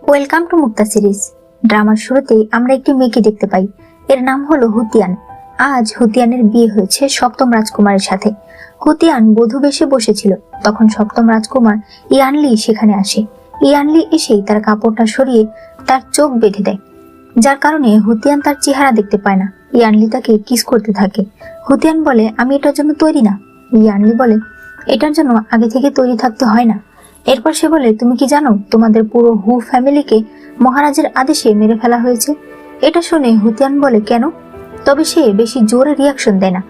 Welcome to Mukta series. ড্রামার শুরুতেই আমরা একটি মেয়েকে দেখতে পাই। এর নাম হলো হুতিয়ান। আজ হুতিয়ানের বিয়ে হয়েছে সপ্তম রাজকুমারের সাথে। হুতিয়ান বধূ বেশে বসেছিল, তখন সপ্তম রাজকুমার ইয়ানলি সেখানে আসে। ইয়ানলি এসেই তার কাপড়টা সরিয়ে তার চোখ বেঁধে দেয়, যার কারণে হুতিয়ান তার চেহারা দেখতে পায় না। ইয়ানলি তাকে কিস করতে থাকে। হুতিয়ান বলে, আমি এটার জন্য তৈরি না। ইয়ানলি বলে, এটার জন্য আগে থেকে তৈরি থাকতে হয় না। এরপর সে বলে, তুমি কি জানো তোমাদের পুরো হু ফ্যামিলিকে মহারাজের আদেশে মেরে ফেলা হয়েছে? এটা শুনে হুতিয়ান বলে, কেন? তবে সে বেশি জোরে রিয়াকশন দেয় না।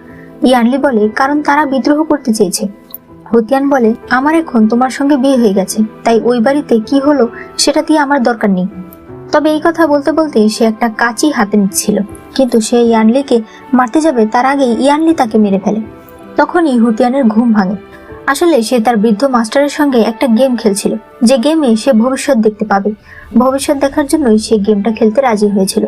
ইয়ানলি বলে, কারণ তারা বিদ্রোহ করতে চেয়েছে। হুতিয়ান বলে, আমার এখন তোমার সঙ্গে বিয়ে হয়ে গেছে, তাই ওই বাড়িতে কি হলো সেটা দিয়ে আমার দরকার নেই। তবে এই কথা বলতে বলতে সে একটা কাঁচি হাতে নিচ্ছিল, কিন্তু সে ইয়ানলিকে মারতে যাবে তার আগেই ইয়ানলি তাকে মেরে ফেলে। তখনই হুতিয়ানের ঘুম ভাঙে। আসলে সে তার বৃদ্ধ মাস্টারের সঙ্গে একটা গেম খেলছিল, যে গেমে সে ভবিষ্যৎ দেখতে পাবে। ভবিষ্যৎ দেখার জন্যই সে গেমটা খেলতে রাজি হয়েছিল।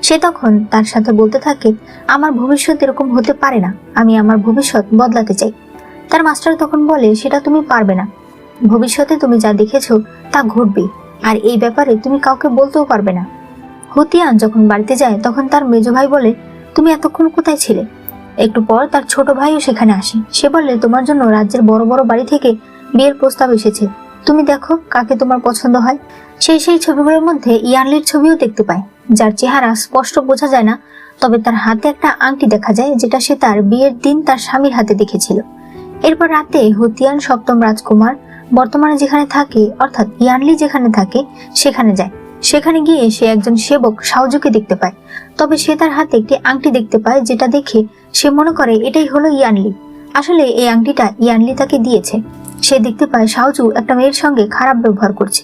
সে তখন তার সাথে বলতে থাকে, আমার ভবিষ্যৎ এরকম হতে পারে না, আমি আমার ভবিষ্যৎ বদলাতে চাই। তার মাস্টার তখন বলে, সেটা তুমি পারবে না। ভবিষ্যতে তুমি যা দেখেছো তা ঘটবে, আর এই ব্যাপারে তুমি কাউকে বলতেও পারবে না। হুতিয়ান যখন বাড়িতে যায় তখন তার মেজ ভাই বলে, তুমি এতক্ষণ কোথায় ছিলে? একটু পর তার ছোট ভাইও সেখানে আসে। সে বলে, তোমার জন্য রাজ্যের বড় বড় বাড়ি থেকে বিয়ের প্রস্তাব এসেছে, তুমি দেখো কাকে তোমার পছন্দ হয়। সেই ছবিগুলোর মধ্যে ইয়ানলির ছবিও দেখতে পায়, যার চেহারা স্পষ্ট বোঝা যায় না, তবে তার হাতে একটা আংটি দেখা যায়, যেটা সে তার বিয়ের দিন তার স্বামীর হাতে দেখেছিল। এরপর রাতে হুতিয়ান সপ্তম রাজকুমার বর্তমানে যেখানে থাকে, অর্থাৎ ইয়ানলি যেখানে থাকে সেখানে যায়। সেখানে গিয়ে সে একজন সেবক শাওজুকে দেখতে পায়। তবে সে তার হাতে একটি আংটি দেখতে পায়, যেটা দেখে সে মনে করে এটাই হলো ইয়ানলি। আসলে এই আংটিটা ইয়ানলি তাকে দিয়েছে। সে দেখতে পায় শাওজু একটা মেয়ের সঙ্গে খারাপ ব্যবহার করছে।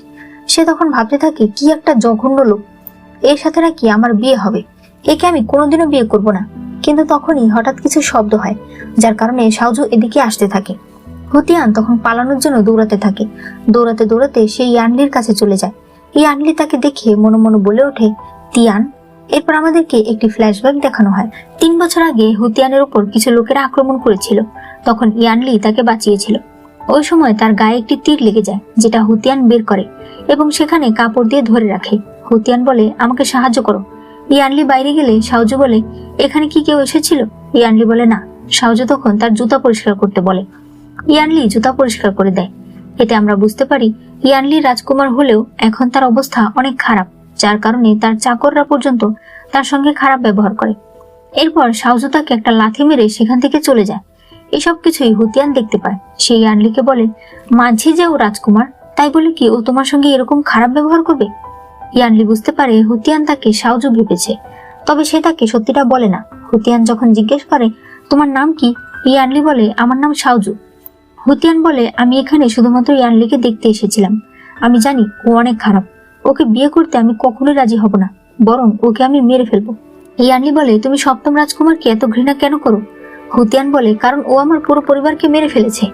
সে তখন ভাবতে থাকে, কি একটা জঘন্য লোক, এর সাথে নাকি আমার বিয়ে হবে, একে আমি কোনোদিনও বিয়ে করব না। কিন্তু তখনই হঠাৎ কিছু শব্দ হয়, যার কারণে শাওজু এদিকে আসতে থাকে। হুতিয়ান তখন পালানোর জন্য দৌড়াতে থাকে। দৌড়াতে দৌড়াতে সে ইয়ানলির কাছে চলে যায়। ইয়ানলি তাকে দেখে মনে মনে বলে ওঠে, তিয়ান। এরপর আমাদেরকে একটি ফ্ল্যাশব্যাক দেখানো হয়। 3 বছর আগে হুতিয়ানের উপর কিছু লোকেরা আক্রমণ করেছিল, তখন ইয়ানলি তাকে বাঁচিয়েছিল। ওই সময় তার গায়ে একটি তীর লেগে যায়, যেটা হুতিয়ান বের করে এবং সেখানে কাপড় দিয়ে ধরে রাখে। হুতিয়ান বলে, আমাকে সাহায্য করো। ইয়ানলি বাইরে গেলে শাওজু বলে, এখানে কি কেউ এসেছিল? ইয়ানলি বলে, না। শাওজু তখন তার জুতা পরিষ্কার করতে বলে। ইয়ানলি জুতা পরিষ্কার করে দেয়। এতে আমরা বুঝতে পারি ইয়ানলি রাজকুমার হলেও এখন তার অবস্থা অনেক খারাপ, যার কারণে তার চাকররা পর্যন্ত তার সঙ্গে খারাপ ব্যবহার করে। এরপর শাওজু তাকে একটা লাথি মেরে সেখান থেকে চলে যায়। এসব কিছুই হুতিয়ান দেখতে পায়। সে ইয়ানলিকে বলে, মাঝি যে ও রাজকুমার, তাই বলে কি ও তোমার সঙ্গে এরকম খারাপ ব্যবহার করবে? ইয়ানলি বুঝতে পারে হুতিয়ান তাকে শাওজু ভেবেছে, তবে সে তাকে সত্যিটা বলে না। হুতিয়ান যখন জিজ্ঞেস করে, তোমার নাম কি? ইয়ানলি বলে, আমার নাম শাওজু। হুতিয়ান বলে, আমি এখানে শুধুমাত্র ইয়ানলিকে দেখতে এসেছিলাম। আমি জানি ও অনেক খারাপ, ওকে বিয়ে করতে আমি কখনোই রাজি হব না, বরং ওকে আমি মেরে ফেলবো। ইয়ানলি বলে, তুমি সপ্তম রাজকুমারকে এত ঘৃণা কেন করো? হুতিয়ান বলে, কারণ ও আমার পুরো পরিবারকে মেরে ফেলেছে।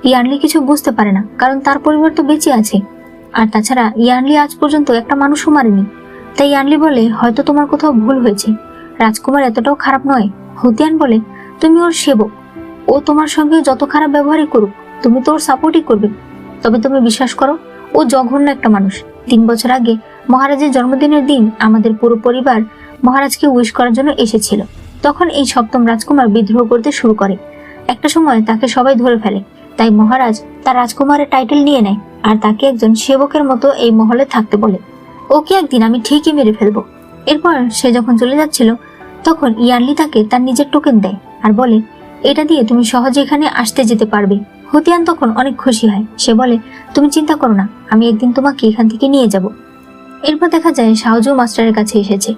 ইয়ানলি কিছু বুঝতে পারে না, কারণ তার পরিবার তো বেঁচে আছে, আর তাছাড়া ইয়ানলি আজ পর্যন্ত একটা মানুষও মারেনি। তাই ইয়ানলি বলে, হয়তো তোমার কোথাও ভুল হয়েছে, রাজকুমার এতটাও খারাপ নয়। হুতিয়ান বলে, তুমি ওর সেবক, ও তোমার সঙ্গে যত খারাপ ব্যবহারই করুক তুমি তো ওর সাপোর্টই করবে। তবে তুমি বিশ্বাস করো, ও জঘন্য একটা মানুষ। 3 বছর আগে মহারাজের জন্মদিনের দিন আমাদের পুরো পরিবার মহারাজকে উইশ করার জন্য এসেছিল। তখন এই সপ্তম রাজকুমার বিদ্রোহ করতে শুরু করে। একটা সময় তাকে সবাই ধরে ফেলে, তাই মহারাজ তার রাজকুমারের টাইটেল নিয়ে নেয় আর তাকে একজন সেবকের মতো এই মহলে থাকতে বলে। ওকে একদিন আমি ঠিকই মেরে ফেলবো। এরপর সে যখন চলে যাচ্ছিল তখন ইয়ানলি তাকে তার নিজের টোকেন দেয় আর বলে, এটা দিয়ে তুমি সহজে এখানে আসতে যেতে পারবে। হুতিয়ান তখন অনেক খুশি হয়। সে বলে, তুমি চিন্তা করো না, আমি একদিন তোমাকে এখান থেকে নিয়ে যাব। এরপর দেখা যায় শাওজু মাস্টারের কাছে এসেছে।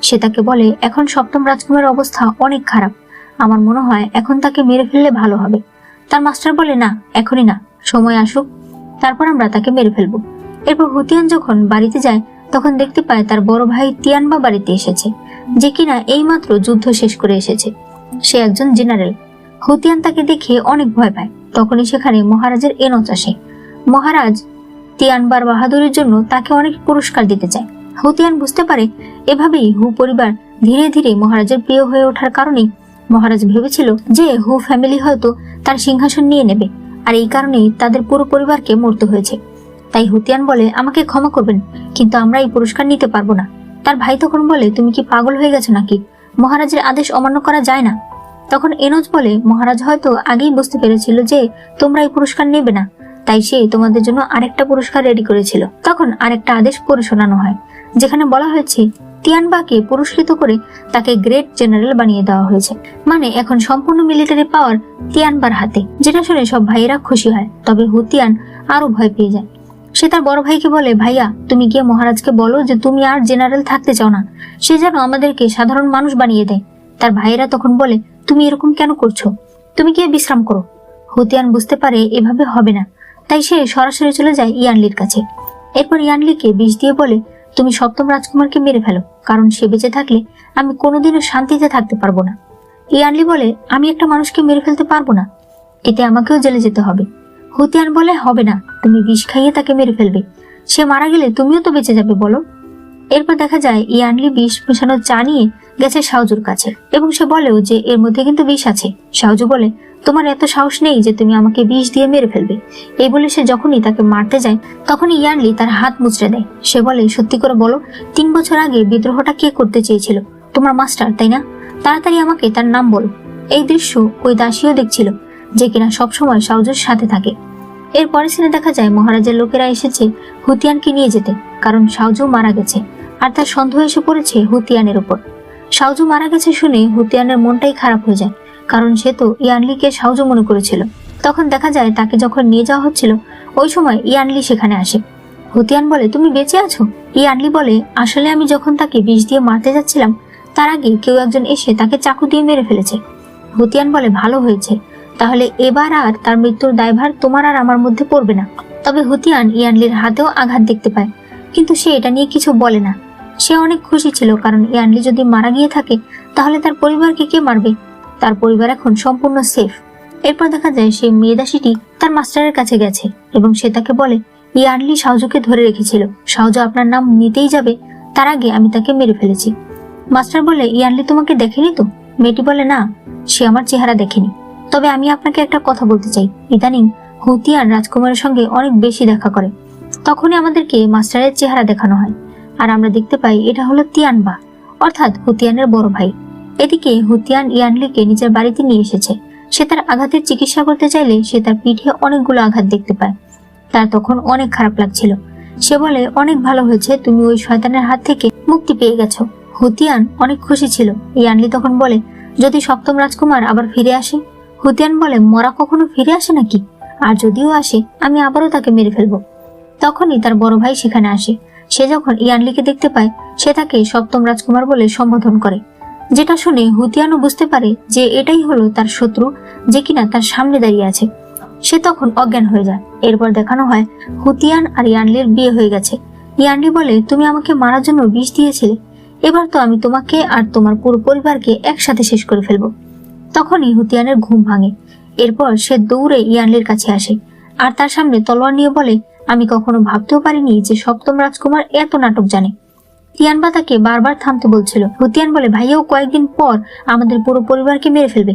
সে তাকে বলে, এখন সপ্তম রাজকুমারের অবস্থা অনেক খারাপ, আমার মনে হয় এখন তাকে মেরে ফেললে ভালো হবে। তার মাস্টার বলে, না, এখনই না, সময় আসুক, তারপর আমরা তাকে মেরে ফেলবো। এরপর হুতিয়ান যখন বাড়িতে যায় তখন দেখতে পায় তার বড় ভাই তিয়ানবা বাড়িতে এসেছে, যে কিনা এইমাত্র যুদ্ধ শেষ করে এসেছে। সে একজন জেনারেল। হুতিয়ান তাকে দেখে অনেক ভয় পায়। তখনই সেখানে মহারাজের এনচ আসে। মহারাজ তিয়ানবার বাহাদুরের জন্য তাকে অনেক পুরস্কার দিতে চায়। হুতিয়ান বুঝতে পারে এভাবেই হু পরিবার ধীরে ধীরে মহারাজের প্রিয় হয়ে ওঠার কারণেই মহারাজ ভেবেছিল যে হু ফ্যামিলি হয়তো তার সিংহাসন নিয়ে নেবে, আর এই কারণেই তাদের পুরো পরিবারকে মরতে হয়েছে। তাই হুতিয়ান বলে, আমাকে ক্ষমা করবেন, কিন্তু আমরা এই পুরস্কার নিতে পারবো না। তার ভাই তখন বলে, তুমি কি পাগল হয়ে গেছো নাকি? মহারাজের আদেশ অমান্য করা যায় না। তখন এনোজ বলে, মহারাজ হয়তো আগেই বুঝতে পেরেছিল যে তোমরা এই পুরস্কার নেবে না, তাই সে তোমাদের জন্য আরেকটা পুরস্কার রেডি করেছিল। তখন আরেকটা আদেশ পড়ে শোনানো হয়, যেখানে বলা হয়েছে তিয়ানবাকে পুরস্কৃত করে তাকে গ্রেট জেনারেল বানিয়ে দেওয়া হয়েছে। মানে এখন সম্পূর্ণ মিলিটারি পাওয়ার তিয়ানবার হাতে। যেটা শুনে সব ভাইয়েরা খুশি হয়, তবে হুতিয়ান আরো ভয় পেয়ে যায়। সে তার বড় ভাইকে বলে, ভাইয়া তুমি গিয়ে মহারাজকে বলো যে তুমি আর জেনারেল থাকতে চাও না, সে যেন আমাদেরকে সাধারণ মানুষ বানিয়ে দেয়। তার ভাইয়েরা তখন বলে, তুমি এরকম কেন করছো, তুমি গিয়ে বিশ্রাম করো। হুতিয়ান বুঝতে পারে এভাবে হবে না, তাই সে সরাসরি চলে যায় ইয়ানলির কাছে। এরপর ইয়ানলিকে বিষ দিয়ে বলে, তুমি সপ্তম রাজকুমারকে মেরে ফেলো, কারণ সে বেঁচে থাকলে আমি কোনোদিনও শান্তিতে থাকতে পারবো না। ইয়ানলি বলে, আমি একটা মানুষকে মেরে ফেলতে পারবো না, এতে আমাকেও জেলে যেতে হবে। হুতিয়ান বলে, হবে না, তুমি বিষ খাইয়ে তাকে মেরে ফেলবে, সে মারা গেলে তুমিও তো বেঁচে যাবে, বলো। এরপর দেখা যায় ইয়ানলি বিষ মেশানো চা নিয়ে গেছে শাওজুর কাছে, এবং সে বলেও যে এর মধ্যে কিন্তু বিষ আছে। শাওজু বলে, তোমার এত সাহস নেই যে তুমি আমাকে বিষ দিয়ে মেরে ফেলবে। এই বলে সে যখনই তাকে মারতে যায় তখনই ইয়ানলি তার হাত মুচড়ে দেয়। সে বলে, সত্যি করে বলো, 3 বছর আগে বিদ্রোহটা কে করতে চেয়েছিল? তোমার মাস্টার, তাই না? তাড়াতাড়ি আমাকে তার নাম বলো। এই দৃশ্য ওই দাসীও দেখছিল, যে কিনা সবসময় শাওজুর সাথে থাকে। এরপরে সিনে দেখা যায় মহারাজের লোকেরা এসেছে হুতিয়ানকে নিয়ে যেতে, কারণ শাওজু মারা গেছে আর তার সন্দেহ এসে পড়েছে হুতিয়ানের উপর। শাওজু মারা গেছে শুনে হুতিয়ানের মনটাই খারাপ হয়ে যায়, কারণ সে তো ইয়ানলিকে শাওজু মনে করেছিল। তখন দেখা যায় তাকে যখন নিয়ে যাওয়া হচ্ছিল ওই সময় ইয়ানলি সেখানে আসে। হুতিয়ান বলে, তুমি বেঁচে আছো? ইয়ানলি বলে, আসলে আমি যখন তাকে বিষ দিয়ে মারতে যাচ্ছিলাম তার আগে কেউ একজন এসে তাকে চাকু দিয়ে মেরে ফেলেছে। হুতিয়ান বলে, ভালো হয়েছে, তাহলে এবার আর তার মৃত্যুর দায়ভার তোমার আর আমার মধ্যে পড়বে না। তবে হুতিয়ান ইয়ানলির হাতেও আঘাত দেখতে পায়, কিন্তু সে এটা নিয়ে কিছু বলে না। সে অনেক খুশি ছিল, কারণ ইয়ানলি যদি মারা গিয়ে থাকে তাহলে তার পরিবারকে কে মারবে? তার পরিবার এখন সম্পূর্ণ সেফ। এরপর দেখা যায় সেই মেয়েদাসীটি তার মাস্টারের কাছে গেছে এবং সে তাকে বলে, ইয়ানলি শাওজুকে ধরে রেখেছিল, শাওজু আপনার নাম নিতেই যাবে তার আগে আমি তাকে মেরে ফেলেছি। মাস্টার বলে, ইয়ানলি তোমাকে দেখেনি তো? মেয়েটি বলে, না, সে আমার চেহারা দেখেনি, তবে আমি আপনাকে একটা কথা বলতে চাই, ইদানিং হুতিয়ান রাজকুমারের সঙ্গে অনেক বেশি দেখা করে। তখনই আমাদেরকে মাস্টারের চেহারা দেখানো হয়, আর আমরা দেখতে পাই এটা হলো তিয়ানবা, অর্থাৎ হুতিয়ানের বড় ভাই। এদিকে হুতিয়ান ইয়ানলিকে নিজের বাড়িতে নিয়ে এসেছে। সে তার আঘাতের চিকিৎসা করতে চাইলে সে তার পিঠে অনেকগুলো আঘাত দেখতে পায়। তার তখন অনেক খারাপ লাগছিল। সে বলে, অনেক ভালো হয়েছে, তুমি ওই শয়তানের হাত থেকে মুক্তি পেয়ে গেছো। হুতিয়ান অনেক খুশি ছিল। ইয়ানলি তখন বলে, যদি সপ্তম রাজকুমার আবার ফিরে আসে? হুতিয়ান বলে, মরা কখনো ফিরে আসে নাকি? আর যদিও আসে আমি আবারও তাকে মেরে ফেলবো। তখনই তার বড় ভাই সেখানে আসে। সে যখন ইয়ানলিকে দেখতে পায় সে তাকে সপ্তম রাজকুমার বলে সম্বোধন করে, যেটা শুনে হুতিয়ানও বুঝতে পারে যে এটাই হলো তার শত্রু, যে কিনা তার সামনে দাঁড়িয়ে আছে। সে তখন অজ্ঞান হয়ে যায়। এরপর দেখানো হয় হুতিয়ান আর ইয়ানলির বিয়ে হয়ে গেছে। ইয়ানলি বলে, তুমি আমাকে মারার জন্য বিষ দিয়েছিলে, এবার তো আমি তোমাকে আর তোমার পুরো পরিবারকে একসাথে শেষ করে ফেলবো। তখনই হুতিয়ানের ঘুম ভাঙে। এরপর সে দৌড়ে ইয়ানলির কাছে আসে আর তার সামনে তলোয়ার নিয়ে বলে, আমি কখনো ভাবতেও পারিনি যে সপ্তম রাজকুমার এত নাটক জানে। তিয়ানবা তাকে বারবার থামতে বলছিল। হুতিয়ান বলে, ভাইয়াও কয়েকদিন পর আমাদের পুরো পরিবারকে মেরে ফেলবে,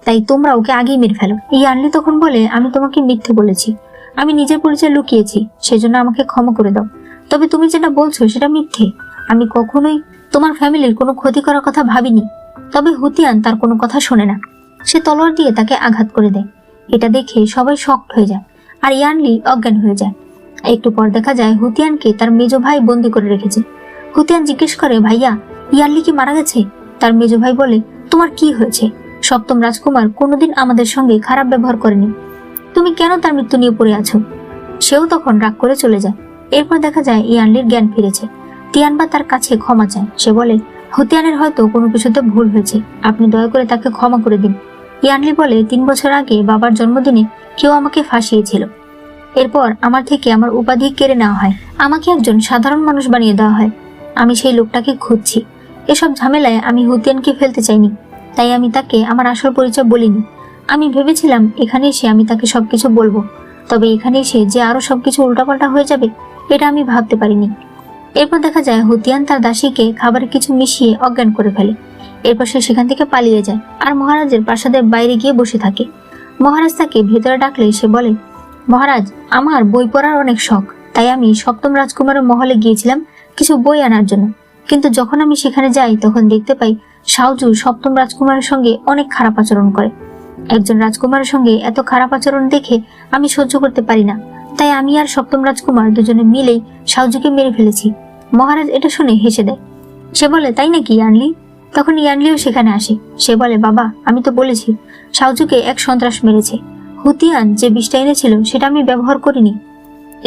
তাই তোমরা ওকে আগেই মেরে ফেলো। ইয়ানলি তখন বলে, আমি তোমাকে মিথ্যে বলেছি, আমি নিজের পরিচয় লুকিয়েছি, সেজন্য আমাকে ক্ষমা করে দাও। তবে তুমি যেটা বলছো সেটা মিথ্যে, আমি কখনোই তোমার ফ্যামিলির কোনো ক্ষতি করার কথা ভাবিনি। তবে হুতিয়ান তার কোনো কথা শোনে না। সে তলোয়ার দিয়ে তাকে আঘাত করে দেয়। এটা দেখে সবাই শকড হয়ে যায় আর ইয়ানলি অজ্ঞান হয়ে যায়। একটু পর দেখা যায় হুতিয়ানকে তার মেজ ভাই বন্দি করে রেখেছে। হুতিয়ান জিজ্ঞেস করে, ভাইয়া ইয়ানলি কি মারা গেছে? তার মেজ ভাই বলে, তোমার কি হয়েছে? সপ্তম রাজকুমার কোনোদিন আমাদের সঙ্গে খারাপ ব্যবহার করেনি, তুমি কেন তার মৃত্যু নিয়ে পড়ে আছো? সেও তখন রাগ করে চলে যায়। এরপর দেখা যায় ইয়ানলির জ্ঞান ফিরেছে। তিয়ানবা তার কাছে ক্ষমা চায়। সে বলে, হুতিয়ানের হয়তো কোনো কিছুতে ভুল হয়েছে, আপনি দয়া করে তাকে ক্ষমা করে দিন। ইয়ানলি বলে, 3 বছর আগে বাবার জন্মদিনে কেউ আমাকে ফাঁসিয়েছিল। এরপর আমার থেকে আমার উপাধি কেড়ে নেওয়া হয়, আমাকে একজন সাধারণ মানুষ বানিয়ে দেওয়া হয়। আমি সেই লোকটাকে খুঁজছি। এসব ঝামেলায় আমি হুতিয়ানকে ফেলতে চাইনি, তাই আমি তাকে আমার আসল পরিচয় বলিনি। আমি ভেবেছিলাম এখানে এসে আমি তাকে সবকিছু বলবো, তবে এখানে এসে যে আরো সবকিছু উল্টাপাল্টা হয়ে যাবে এটা আমি ভাবতে পারিনি। এরপর দেখা যায় হুতিয়ান তার দাসীকে খাবারে কিছু মিশিয়ে অজ্ঞান করে ফেলে। এরপর সে সেখান থেকে পালিয়ে যায় আর মহারাজের প্রাসাদের বাইরে গিয়ে বসে থাকে। মহারাজ তাকে ভেতরে ডাকলে সে বলে, মহারাজ, আমার বই পড়ার অনেক শখ, তাই আমি সপ্তম রাজকুমারের মহলে গিয়েছিলাম কিছু বই আনার জন্য। কিন্তু যখন আমি সেখানে যাই তখন দেখতে পাই শাওজু সপ্তম রাজকুমারের সঙ্গে অনেক খারাপ আচরণ করে। একজন রাজকুমারের সঙ্গে এত খারাপ আচরণ দেখে আমি সহ্য করতে পারি না, তাই আমি আর সপ্তম রাজকুমার দুজনে মিলেই শাওজুকে মেরে ফেলেছি। মহারাজ এটা শুনে হেসে দেয়। সে বলে, তাই নাকি ইয়ানলি? তখন ইয়ানলিও সেখানে আসে। সে বলে, বাবা, আমি তো বলেছি শাওজুকে এক সন্ত্রাস মেরেছে। হুতিয়ান যে বিষটা এনেছিল সেটা আমি ব্যবহার করিনি।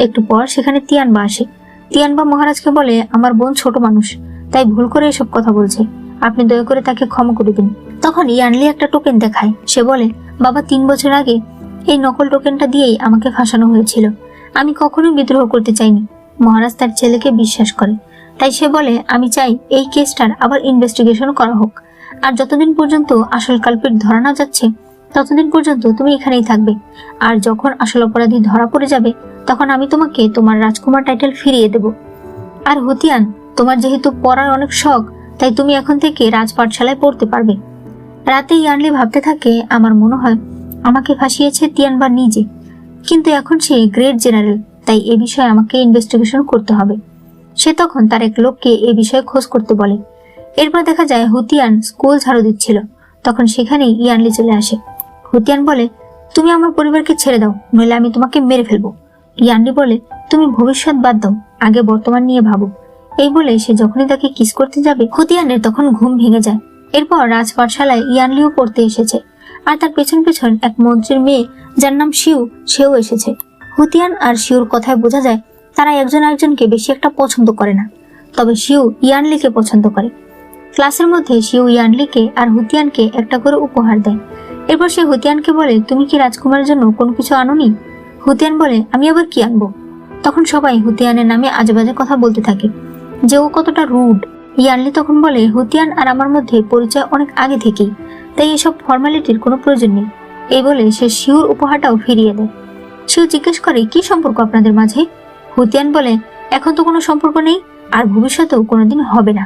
একটু পর সেখানে তিয়ানবা আসে। তিয়ানবা মহারাজকে বলে, আমার বোন ছোট মানুষ, তাই ভুল করে এসব কথা বলছে, আপনি দয়া করে তাকে ক্ষমা করে দিন। তখন ইয়ানলি একটা টোকেন দেখায়। সে বলে, বাবা, 3 বছর আগে এই নকল টোকেনটা দিয়েই আমাকে ফাঁসানো হয়েছিল। আমি কখনোই বিদ্রোহ করতে চাইনি। মহারাজ তার ছেলেকে বিশ্বাস করে, তাই সে বলে, আমি চাই এই কেসটার আবার ইনভেস্টিগেশন করা হোক, আর যতদিন পর্যন্ত আসল কালপিট ধরা না যাচ্ছে ততদিন পর্যন্ত তুমি এখানেই থাকবে। আর যখন আসল অপরাধী ধরা পড়ে যাবে তখন আমি তোমাকে তোমার রাজকুমার টাইটেল ফিরিয়ে দেব। আর হুতিয়ান, তোমার যেহেতু পড়ার অনেক শখ, তাই তুমি এখন থেকে রাজপাঠশালায় পড়তে পারবে। রাতে ইয়ানলি ভাবতে থাকে, আমার মনে হয় আমাকে ফাঁসিয়েছে তিয়ানবা নিজে, কিন্তু এখন সে গ্রেট জেনারেল, তাই এ বিষয়ে আমাকে ইনভেস্টিগেশন করতে হবে। সে তখন তার এক লোককে এ বিষয়ে খোঁজ করতে বলে। এরপর দেখা যায় হুতিয়ান স্কুল ঝাড়ু দিচ্ছিল। তখন সেখানেই ইয়ানলি চলে আসে। হুতিয়ান বলে, তুমি আমার পরিবারকে ছেড়ে দাও, নইলে আমি তোমাকে মেরে ফেলবো। ইয়ানলি বলে, তুমি ভবিষ্যৎ বাদ দাও, আগে বর্তমান নিয়ে ভাবো। এই বলে সে যখনই তাকে কিস করতে যাবে হুতিয়ানের তখন ঘুম ভেঙে যায়। এরপর রাজপাঠশালায় ইয়ানলিও পড়তে এসেছে, আর তার পেছন পেছন এক মন্ত্রীর মেয়ে যার নাম শিউ, সেও এসেছে। হুতিয়ান আর শিউর কথায় বোঝা যায় তারা একজন আরেকজনকে বেশি একটা পছন্দ করে না, তবে শিউ ইয়ানলিকে পছন্দ করে। ক্লাসের মধ্যে শিউ ইয়ানলিকে আর হুতিয়ানকে একটা করে উপহার দেয়। এরপর সে হুতিয়ানকে বলে, তুমি কি রাজকুমারের জন্য কোনো কিছু আনোনি? হুতিয়ান বলে, আমি আবার কি আনবো? তখন সবাই হুতিয়ানের নামে আজেবাজে কথা বলতে থাকে যে ও কতটা রুড। ইয়ানলি তখন বলে, হুতিয়ান আর আমার মধ্যে পরিচয় অনেক আগে থেকেই, তাই এসব ফর্মালিটির কোনো প্রয়োজন নেই। এই বলে সে শিউর উপহারটাও ফিরিয়ে দেয়। শিউ জিজ্ঞেস করে, কি সম্পর্ক আপনাদের মাঝে? হুতিয়ান বলে, এখন তো কোনো সম্পর্ক নেই, আর ভবিষ্যতেও কোনোদিন হবে না।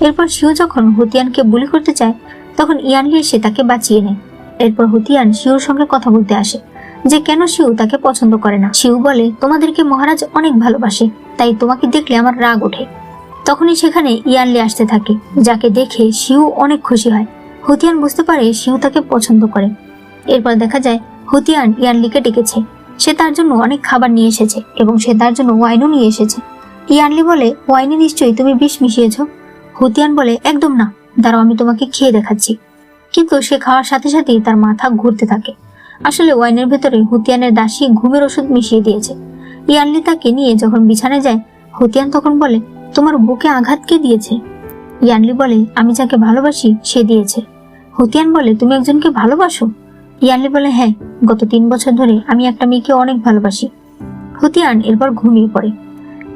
এরপর শিউ যখন হুতিয়ানকে বুলি করতে চায় তখন ইয়ানলি এসে তাকে বাঁচিয়ে নেয়। এরপর হুতিয়ান শিউর সঙ্গে কথা বলতে আসে যে কেন শিউ তাকে পছন্দ করে না। শিউ বলে, তোমাদেরকে মহারাজ অনেক ভালোবাসে, তাই তোমাকে দেখলে আমার রাগ ওঠে। তখনই সেখানে ইয়ানলি আসতে থাকে, যাকে দেখে শিউ অনেক খুশি হয়। হুতিয়ান বুঝতে পারে শিউ তাকে পছন্দ করে। এরপর দেখা যায় হুতিয়ান ইয়ানলিকে ডেকেছে। সে তার জন্য অনেক খাবার নিয়ে এসেছে এবং সে তার জন্য ওয়াইনও নিয়ে এসেছে। ইয়ানলি বলে, ওয়াইনে নিশ্চয়ই তুমি বিষ মিশিয়েছ। হুতিয়ান বলে, একদম না, দাঁড়াও আমি তোমাকে খেয়ে দেখাচ্ছি। কিন্তু সে খাওয়ার সাথে সাথেই তার মাথা ঘুরতে থাকে। আসলে ওয়াইনের ভেতরে হুতিয়ানের দাসী ঘুমের ওষুধ মিশিয়ে দিয়েছে। ইয়ানলি তাকে নিয়ে যখন বিছানায় যায় হুতিয়ান তখন বলে, তোমার বুকে আঘাত কে দিয়েছে? ইয়ানলি বলে, আমি যাকে ভালোবাসি সে দিয়েছে। হুতিয়ান বলে, তুমি একজনকে ভালোবাসো? ইয়ানলি বলে, হ্যাঁ, গত 3 বছর ধরে আমি একটা মেয়েকে অনেক ভালোবাসি। হুতিয়ান এরপর ঘুমিয়ে পড়ে।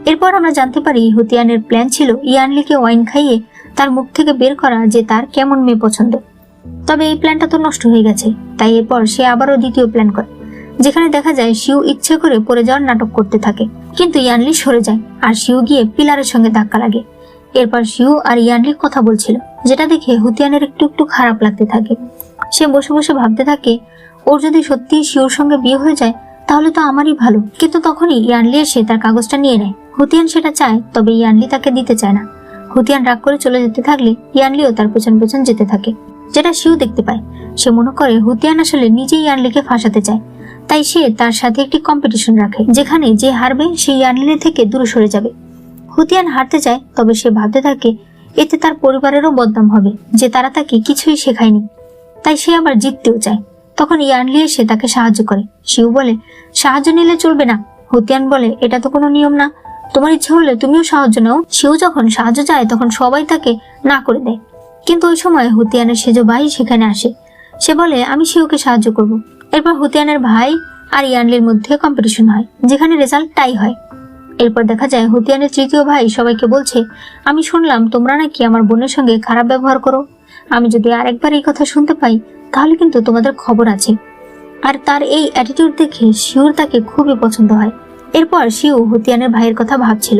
এরপর আমরা জানতে পারি হুতিয়ানের প্ল্যান ছিল ইয়ানলিকে ওয়াইন খাইয়ে তার মুখ থেকে বের করা যে তার কেমন মেয়ে পছন্দ। তবে এই প্ল্যানটা তো নষ্ট হয়ে গেছে, তাই এরপর সে আবারও দ্বিতীয় প্ল্যান করে, যেখানে দেখা যায় শিউ ইচ্ছে করে পড়ে যাওয়ার নাটক করতে থাকে, কিন্তু ইয়ানলি সরে যায় আর শিউ গিয়ে পিলারের সঙ্গে ধাক্কা লাগে। এরপর শিউ আর ইয়ানলি কথা বলছিল, যেটা দেখে হুতিয়ানের একটু একটু খারাপ লাগতে থাকে। সে বসে বসে ভাবতে থাকে, ওর যদি সত্যি শিউর সঙ্গে বিয়ে হয়ে যায় তাহলে তো আমারই ভালো। কিন্তু তখনই ইয়ানলি এসে তার কাগজটা নিয়ে নেয়। হুতিয়ান সেটা চায়, তবে ইয়ানলি তাকে দিতে চায় না। হুতিয়ান রাগ করে চলে যেতে থাকলে ইয়ানলিও তার পেছন পেছন যেতে থাকে, যেটা শিউ দেখতে পায়। সে মনে করে হুতিয়ান আসলে নিজেই ইয়ানলিকে ফাঁসাতে চায়, তাই সে তার সাথে একটি কম্পিটিশন রাখে, যেখানে যে হারবে সে ইয়ানলি থেকে দূরে সরে যাবে। হুতিয়ান হারতে চায়, তবে সে ভাবতে থাকে এতে তার পরিবারেরও বদনাম হবে যে তারা তাকে কিছুই শেখায়নি, তাই সে আবার জিততেও চায়। তখন ইয়ানলি এসে তাকে সাহায্য করে। শিউ বলে, সাহায্য নিলে চলবে না। হুতিয়ান বলে, এটা তো কোনো নিয়ম না, তোমার ইচ্ছে হলে তুমিও সাহায্য নাও। শিউ যখন সাহায্য চায় তখন সবাই তাকে না করে দেয়, কিন্তু ওই সময় হুতিয়ানের সেজো ভাই সেখানে আসে। সে বলে, আমি শিউকে সাহায্য করব। এরপর হুতিয়ানের ভাই আর ইয়ানলির মধ্যে কম্পিটিশন হয়, যেখানে রেজাল্ট টাই হয়। এরপর দেখা যায় হুতিয়ানের তৃতীয় ভাই সবাইকে বলছে, আমি শুনলাম তোমরা নাকি আমার বোনের সঙ্গে খারাপ ব্যবহার করো। আমি যদি আরেকবার এই কথা শুনতে পাই তাহলে কিন্তু তোমাদের খবর আছে। আর তার এই অ্যাটিটিউড দেখে শিউর তাকে খুবই পছন্দ হয়। এরপর শিউ হুতিয়ানের ভাইয়ের কথা ভাবছিল,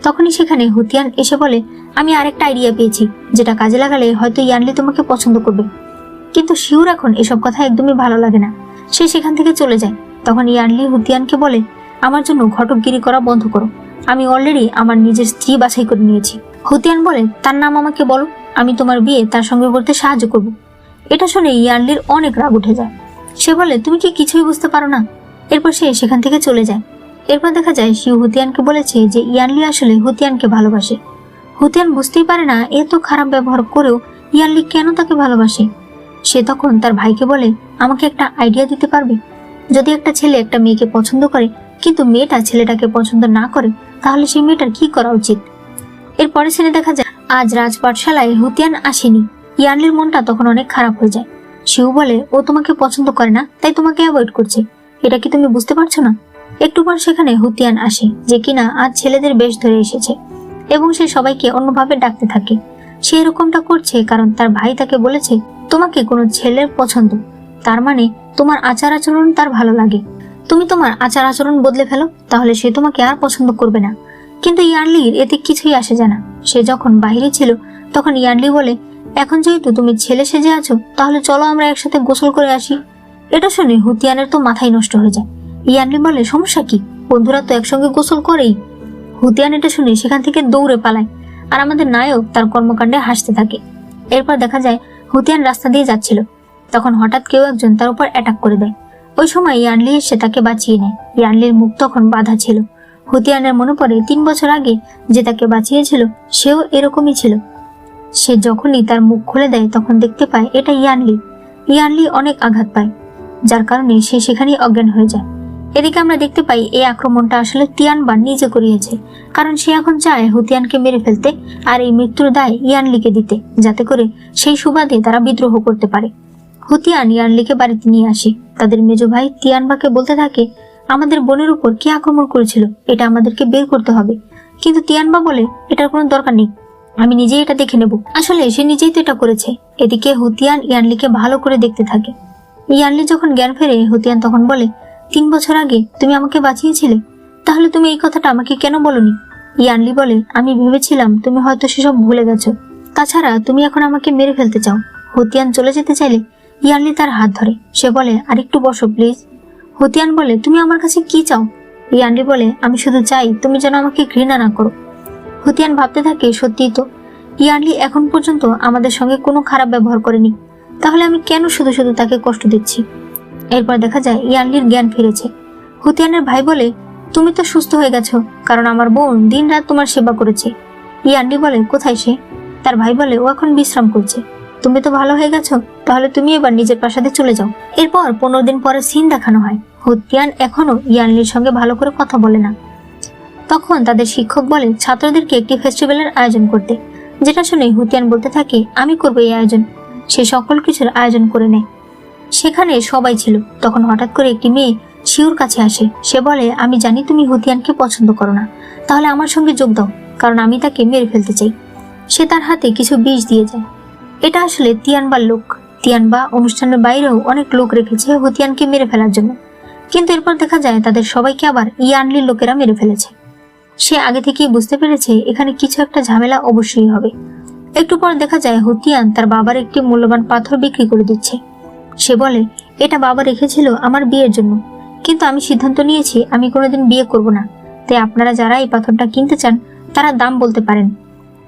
তখনই সেখানে হুতিয়ান এসে বলে, আমি আরেকটা আইডিয়া পেয়েছি, যেটা কাজে লাগালে হয়তো ইয়ানলি তোমাকে পছন্দ করবে। কিন্তু শিউর এখন এসব কথা একদমই ভালো লাগে না, সে সেখান থেকে চলে যায়। তখন ইয়ানলি হুতিয়ানকে বলে, আমার জন্য ঘটকগিরি করা বন্ধ করো। আমি অলরেডি আমার নিজের স্ত্রী বাছাই করে নিয়েছি। হুতিয়ান বলে, তার নাম আমাকে বলো, আমি তোমার বিয়ে তার সঙ্গে করতে সাহায্য করব। এটা শুনে ইয়ানলির অনেক রাগ উঠে যায়। সে বলে, তুমি কি কিছুই বুঝতে পারো না? এরপর সে সেখান থেকে চলে যায়। এরপর দেখা যায় শিউ হুতিয়ানকে বলেছে যে ইয়ানলি আসলে হুতিয়ানকে ভালোবাসে। হুতিয়ান বুঝতেই পারে না এত খারাপ ব্যবহার করেও ইয়ানলি কেন তাকে ভালোবাসে। সে তখন তার ভাইকে বলে, আমাকে একটা আইডিয়া দিতে পারবে? যদি একটা ছেলে একটা মেয়েকে পছন্দ করে কিন্তু মেয়েটা ছেলেটাকে পছন্দ না করে, তাহলে সেই মেয়েটার কি করা উচিত? এরপরে ছেলে দেখা যায় আজ রাজপাঠশালায় হুতিয়ান আসেনি। ইয়ানলির মনটা তখন অনেক খারাপ হয়ে যায়। শিউ বলে, ও তোমাকে পছন্দ করে না, তাই তোমাকে অ্যাভয়েড করছে। এটা কি তুমি বুঝতে পারছো না? একটু পর সেখানে হুতিয়ান আসে, যে কিনা আজ ছেলেদের বেশ ধরে এসেছে এবং সে সবাইকে অন্যভাবে ডাকতে থাকে। সে এরকমটা করছে কারণ তার ভাই তাকে বলেছে, তোমাকে কোনো ছেলের পছন্দ, তার মানে তোমার আচার আচরণ তার ভালো লাগে। তুমি তোমার আচার আচরণ বদলে ফেলো, তাহলে সে তোমাকে আর পছন্দ করবে না। কিন্তু ইয়ানলির এতে কিছুই আসে যায় না। সে যখন বাইরে ছিল তখন ইয়ানলি বলে, এখন যেহেতু তুমি ছেলে সেজে আছো, তাহলে চলো আমরা একসাথে গোসল করে আসি। এটা শুনে হুতিয়ানের তো মাথাই নষ্ট হয়ে যায়। ইয়ানলি বলে, সমস্যা কি, বন্ধুরা তো একসঙ্গে গোসল করেই। হুতিয়ান এটা শুনে সেখান থেকে দৌড়ে পালায়, আর আমাদের নায়ক তার কর্মকাণ্ডে হাসতে থাকে। এরপর দেখা যায় হুতিয়ান রাস্তা দিয়ে যাচ্ছিল, তখন হঠাৎ কেউ একজন তার উপর অ্যাটাক করে দেয়। ওই সময় ইয়ানলি এসে তাকে বাঁচিয়ে নেয়। ইয়ানলির মুখ তখন বাঁধা ছিল। হুতিয়ানের মনে পড়ে 3 বছর আগে যে তাকে বাঁচিয়েছিল সেও এরকমই ছিল। সে যখনই তার মুখ খুলে দেয় তখন দেখতে পায় এটা ইয়ানলি। ইয়ানলি অনেক আঘাত পায়, যার কারণে সে সেখানেই অজ্ঞান হয়ে যায়। এদিকে আমরা দেখতে পাই এই আক্রমণটা আসলে তিয়ানবা নিজে করিয়েছে, কারণ সে এখন চায় হুতিয়ানকে মেরে ফেলতে আর এই মৃত্যুর দায় ইয়ানলিকে দিতে, যাতে করে সেই সুবাদে তারা বিদ্রোহ করতে পারে। হুতিয়ান ইয়ানলিকে বাড়িতে নিয়ে আসে। তাদের মেজো ভাই তিয়ানবাকে বলতে থাকে, আমাদের বোনের উপর কে আক্রমণ করেছিল এটা আমাদেরকে বের করতে হবে। কিন্তু তিয়ানবা বলে, এটার কোনো দরকার নেই, আমি নিজেই এটা দেখে নেব। আসলে সে নিজেই তো এটা করেছে। এদিকে হুতিয়ান ইয়ানলিকে ভালো করে দেখতে থাকে। ইয়ানলি যখন জ্ঞান ফেরে, হুতিয়ান তখন বলে, 3 বছর আগে তুমি আমাকে বাঁচিয়েছিলে, তাহলে তুমি এই কথাটা আমাকে কেন বলনি? ইয়ানলি বলে, আমি ভেবেছিলাম তুমি হয়তো সেসব ভুলে গেছো, তাছাড়া তুমি এখন আমাকে মেরে ফেলতে চাও। হুতিয়ান চলে যেতে চাইলে ইয়ানলি তার হাত ধরে। সে বলে, আর একটু বসো প্লিজ। হুতিয়ান বলে, তুমি আমার কাছে কি চাও? ইয়ানলি বলে, আমি শুধু চাই তুমি যেন আমাকে ঘৃণা না করো। হুতিয়ান ভাবতে থাকে, সত্যিই তো, ইয়ানলি এখন পর্যন্ত আমাদের সঙ্গে কোনো খারাপ ব্যবহার করেনি, তাহলে আমি কেন শুধু শুধু তাকে কষ্ট দিচ্ছি? এরপর দেখা যায় ইয়ানলির জ্ঞান ফিরেছে। হুতিয়ানের ভাই বলে, তুমি তো সুস্থ হয়ে গেছো, কারণ আমার বোন দিন রাত তোমার সেবা করেছে। ইয়ানলি বলে, কোথায় সে? তার ভাই বলে, ও এখন বিশ্রাম করছে। তুমি তো ভালো হয়ে গেছো, তাহলে তুমি এবার নিজের প্রাসাদে চলে যাও। এরপর 15 দিন পরে সিন দেখানো হয়। হুতিয়ান এখনো ইয়ানলির সঙ্গে ভালো করে কথা বলে না। তখন তাদের শিক্ষক বলে ছাত্রদেরকে একটি ফেস্টিভ্যালের আয়োজন করতে, যেটা শুনে হুতিয়ান বলতে থাকে, আমি করবো এই আয়োজন। সে সকল কিছুর আয়োজন করে নেয়। সেখানে সবাই ছিল। তখন হঠাৎ করে একটি মেয়ে শিউর কাছে আসে। সে বলে, আমি জানি তুমি হুতিয়ানকে পছন্দ করো না, তাহলে আমার সঙ্গে যোগ দাও, কারণ আমি তাকে মেরে ফেলতে চাই। সে তার হাতে কিছু বিষ দিয়ে যায়। এটা আসলে তিয়ানবার লোক। তিয়ানবা অনুষ্ঠানের বাইরেও অনেক লোক রেখেছে হুতিয়ানকে মেরে ফেলার জন্য, কিন্তু এরপর দেখা যায় তাদের সবাইকে আবার ইয়ানলির লোকেরা মেরে ফেলেছে। সে আগে থেকেই বুঝতে পেরেছে এখানে কিছু একটা ঝামেলা অবশ্যই হবে। একটু পর দেখা যায় হুতিয়ান তার বাবার একটি মূল্যবান পাথর বিক্রি করে দিচ্ছে। সে বলে, এটা বাবা রেখেছিল আমার বিয়ের জন্য, কিন্তু আমি সিদ্ধান্ত নিয়েছি আমি কোনোদিন বিয়ে করব না, তাই আপনারা যারা এই পাথরটা কিনতে চান তারা দাম বলতে পারেন।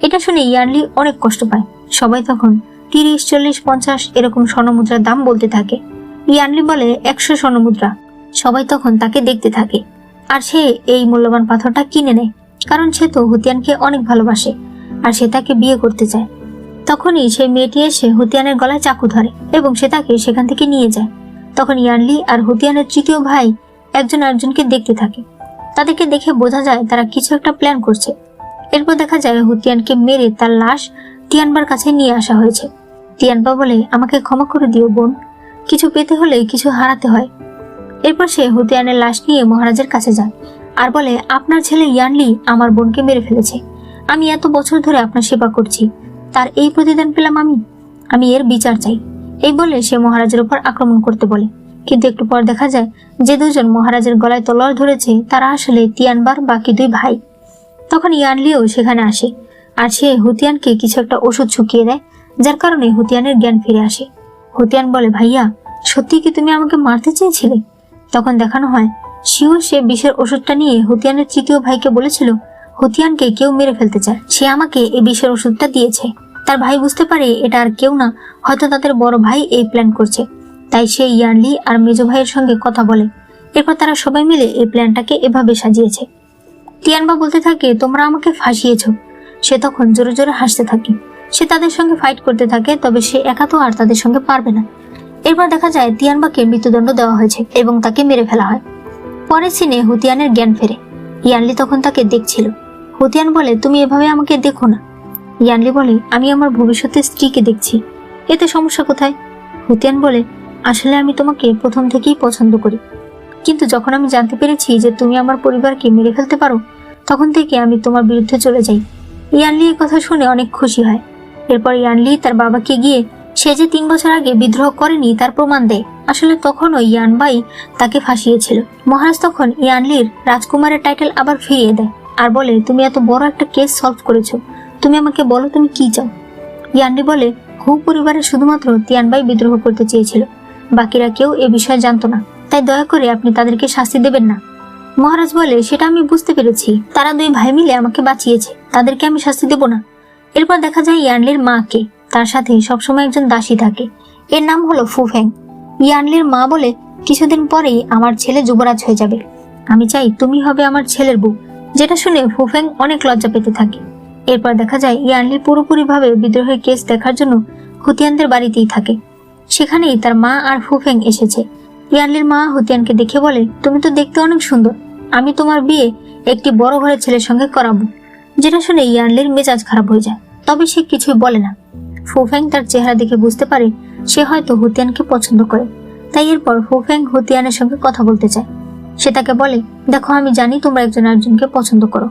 এটা শুনে ইয়ানলি অনেক কষ্ট পায়। সবাই তখন 30, 40, 50 এরকম স্বর্ণমুদ্রার দাম বলতে থাকে। ইয়ানলি বলে 100 স্বর্ণমুদ্রা। সবাই তখন তাকে দেখতে থাকে, আর সে এই মূল্যবান পাথরটা কিনে নেয়, কারণ সে তো হুতিয়ানকে অনেক ভালোবাসে আর সে তাকে বিয়ে করতে চায়। তখনই সেই মেয়েটি এসে হুতিয়ানের গলায় চাকু ধরে এবং সে তাকে সেখান থেকে নিয়ে যায়। তখন ইয়ানলি আর হুতিয়ানের তৃতীয় ভাই একজন আরেকজনকে দেখতে থাকে। তাদেরকে দেখে বোঝা যায় তারা কিছু একটা প্ল্যান করছে। এরপর দেখা যায় হুতিয়ানকে মেরে তার লাশ তিয়ানবার কাছে নিয়ে আসা হয়েছে। তিয়ানবা বলে, আমাকে ক্ষমা করে দিও বোন, কিছু পেতে হলে কিছু হারাতে হয়। এরপর সে হুতিয়ানের লাশ নিয়ে মহারাজের কাছে যায় আর বলে, আপনার ছেলে ইয়ানলি আমার বোনকে মেরে ফেলেছে। আমি এত বছর ধরে আপনার সেবা করছি, তার এই প্রতিদান পেলাম আমি এর বিচার চাই। এই বলে সে মহারাজের উপর আক্রমণ করতে বলে, কিন্তু একটু পর দেখা যায় যে দুজন মহারাজের গলায় তলোয়ার ধরেছে তারা আসলে তিয়ানবার বাকি 2 ভাই। তখন ইয়ানলিও সেখানে আসে আর সে হুতিয়ানকে কিছু একটা ওষুধ শুকিয়ে দেয়, যার কারণে হুতিয়ানের জ্ঞান ফিরে আসে। হুতিয়ান বলে, ভাইয়া সত্যি কি তুমি আমাকে মারতে চেয়েছিলে? তখন দেখানো হয় সে বিষের ওষুধটা নিয়ে হুতিয়ানের তৃতীয় ভাইকে বলেছিল হুতিয়ানকে কেউ মেরে ফেলতে চায়, সে আমাকে এই বিষের ওষুধটা দিয়েছে। তার ভাই বুঝতে পারে এটা আর কেউ না, হয়তো তাদের বড় ভাই এই প্ল্যান করছে। তাই সে ইয়ানলি আর মেজো ভাইয়ের সঙ্গে কথা বলে। এরপর তারা সবাই মিলে এই প্ল্যানটাকে এভাবে সাজিয়েছে। তিয়ানবা বলতে থাকে, তোমরা আমাকে ফাঁসিয়েছ। সে তখন জোরে জোরে হাসতে থাকে। সে তাদের সঙ্গে ফাইট করতে থাকে, তবে সে একা তো আর তাদের সঙ্গে পারবে না। এরপর দেখা যায় তিয়ানবাকে মৃত্যুদণ্ড দেওয়া হয়েছে এবং তাকে মেরে ফেলা হয়। পরের সিনে হুতিয়ানের জ্ঞান ফেরে। ইয়ানলি তখন তাকে দেখছিল। হুতিয়ান বলে, তুমি এভাবে আমাকে দেখো না। ইয়ানলি বলে, আমি আমার ভবিষ্যতের স্ত্রীকে দেখছি, এতে সমস্যা কোথায়? হুতিয়ান বলে, আসলে আমি তোমাকে প্রথম থেকেই পছন্দ করি, কিন্তু যখন আমি জানতে পেরেছি যে তুমি আমার পরিবারকে মেরে ফেলতে পারো, তখন থেকে আমি তোমার বিরুদ্ধে চলে যাই। ইয়ানলি এই কথা শুনে অনেক খুশি হয়। এরপর ইয়ানলি তার বাবাকে গিয়ে সে যে 3 বছর আগে বিদ্রোহ করেনি তার প্রমাণ দেয়। আসলে তখনও ইয়ানবাই তাকে ফাঁসিয়েছিল। মহারাজ তখন ইয়ানলির রাজকুমারের টাইটেল আবার ফিরিয়ে দেয় আর বলে, তুমি এত বড় একটা কেস সলভ করেছো, তুমি আমাকে বলো তুমি কি চাও। ইয়ানলি বলে, হু পরিবারের শুধুমাত্র তিয়ানবাই বিদ্রোহ করতে চেয়েছিল, বাকিরা কেউ এ বিষয়ে জানতো না, তাই দয়া করে আপনি তাদেরকে শাস্তি দেবেন না। মহারাজ বলে, সেটা আমি বুঝতে পেরেছি, তারা 2 ভাই মিলে আমাকে বাঁচিয়েছে, তাদেরকে আমি শাস্তি দেব না। এরপর দেখা যায় ইয়ানলির মাকে, তার সাথে সবসময় একজন দাসী থাকে, এর নাম হলো ফুফেং। ইয়ানলির মা বলে, কিছুদিন পরেই আমার ছেলে যুবরাজ হয়ে যাবে, আমি চাই তুমি হবে আমার ছেলের বউ। যেটা শুনে ফুফেং অনেক লজ্জা পেতে থাকে। এরপর দেখা যায় ইয়ানলি পুরোপুরিভাবে বিদ্রোহের কেস দেখার জন্য হুতিয়ানদের বাড়িতেই থাকে। সেখানেই তার মা আর ফুফেং এসেছে। ইয়ানলির মা হুতিয়ানকে দেখে বলে, তুমি তো দেখতে অনেক সুন্দর, আমি তোমার বিয়ে একটি বড় ঘরের ছেলের সঙ্গে করাবো। যেটা শুনে ইয়ানলির মেজাজ খারাপ হয়ে যায়, তবে সে কিছুই বলে না। ফুফেং তার চেহারা দেখে বুঝতে পারে সে হয়তো হুতিয়ানকে পছন্দ করে। তাই এরপর ফুফেং হুতিয়ানের সঙ্গে কথা বলতে চায়। সে তাকে বলে, দেখো আমি জানি তোমরা একজন আরেকজনকে পছন্দ করো,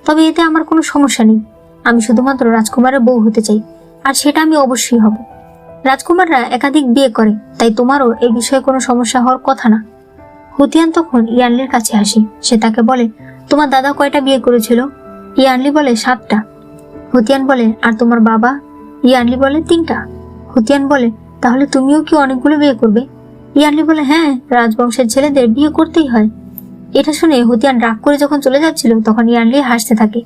তবে এতে আমার কোনো সমস্যা নেই। আমি শুধুমাত্র রাজকুমারের বউ হতে চাই, আর সেটা আমি অবশ্যই হব। রাজকুমাররা একাধিক বিয়ে করে, তাই তোমারও এই বিষয়ে কোনো সমস্যা হওয়ার কথা না। হুতিয়ান তখন ইয়ানলির কাছে আসে। সে তাকে বলে, তোমার দাদা কয়টা বিয়ে করেছিল? ইয়ানলি বলে, 7টা। হুতিয়ান বলে, আর তোমার বাবা? ইয়ানলি বলে, 3টা। হুতিয়ান বলে, তাহলে তুমিও কি অনেকগুলো বিয়ে করবে? ইয়ানলি বলে, হ্যাঁ, রাজবংশের ছেলেদের বিয়ে করতেই হয়। এটা শুনে হুতিয়ান রাগ করে যখন চলে যাচ্ছিল, তখন ইয়ানলি হাসতে থাকে।